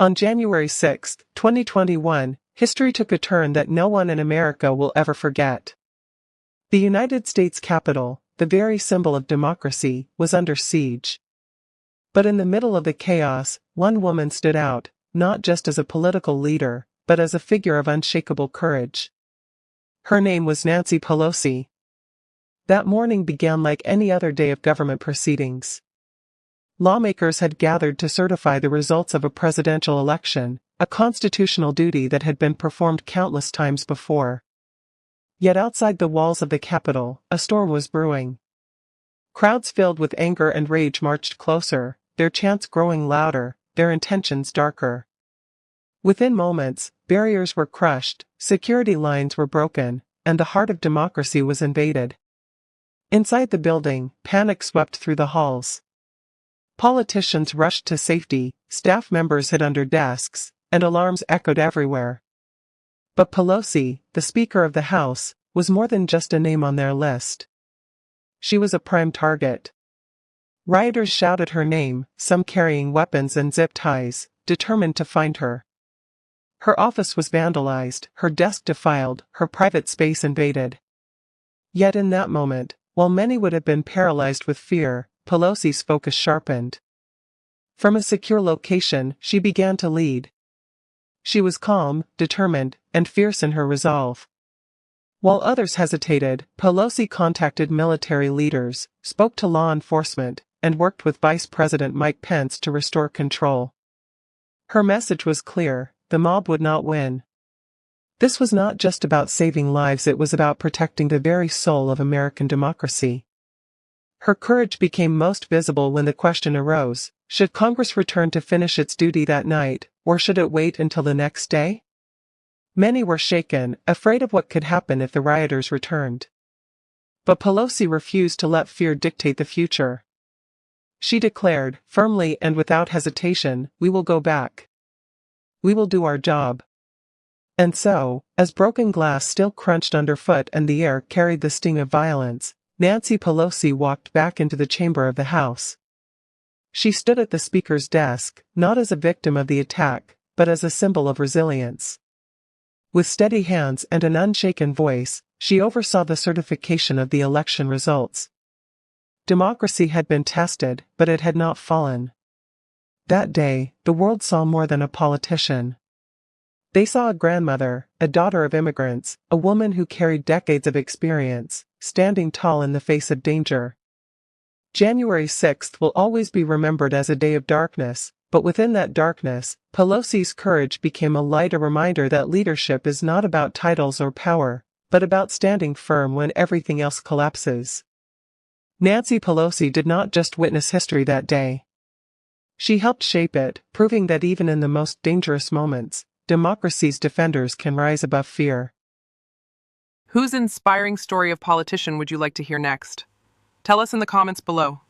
On January 6, 2021, history took a turn that no one in America will ever forget. The United States Capitol, the very symbol of democracy, was under siege. But in the middle of the chaos, one woman stood out, not just as a political leader, but as a figure of unshakable courage. Her name was Nancy Pelosi. That morning began like any other day of government proceedings. Lawmakers had gathered to certify the results of a presidential election, a constitutional duty that had been performed countless times before. Yet outside the walls of the Capitol, a storm was brewing. Crowds filled with anger and rage marched closer, their chants growing louder, their intentions darker. Within moments, barriers were crushed, security lines were broken, and the heart of democracy was invaded. Inside the building, panic swept through the halls. Politicians rushed to safety, staff members hid under desks, and alarms echoed everywhere. But Pelosi, the Speaker of the House, was more than just a name on their list. She was a prime target. Rioters shouted her name, some carrying weapons and zip ties, determined to find her. Her office was vandalized, her desk defiled, her private space invaded. Yet in that moment, while many would have been paralyzed with fear, Pelosi's focus sharpened. From a secure location, she began to lead. She was calm, determined, and fierce in her resolve. While others hesitated, Pelosi contacted military leaders, spoke to law enforcement, and worked with Vice President Mike Pence to restore control. Her message was clear: the mob would not win. This was not just about saving lives, it was about protecting the very soul of American democracy. Her courage became most visible when the question arose: should Congress return to finish its duty that night, or should it wait until the next day? Many were shaken, afraid of what could happen if the rioters returned. But Pelosi refused to let fear dictate the future. She declared, firmly and without hesitation, "We will go back. We will do our job." And so, as broken glass still crunched underfoot and the air carried the sting of violence, Nancy Pelosi walked back into the chamber of the House. She stood at the Speaker's desk, not as a victim of the attack, but as a symbol of resilience. With steady hands and an unshaken voice, she oversaw the certification of the election results. Democracy had been tested, but it had not fallen. That day, the world saw more than a politician. They saw a grandmother, a daughter of immigrants, a woman who carried decades of experience, standing tall in the face of danger. January 6th will always be remembered as a day of darkness, but within that darkness, Pelosi's courage became a light, a reminder that leadership is not about titles or power, but about standing firm when everything else collapses. Nancy Pelosi did not just witness history that day. She helped shape it, proving that even in the most dangerous moments, democracy's defenders can rise above fear. Whose inspiring story of politician would you like to hear next? Tell us in the comments below.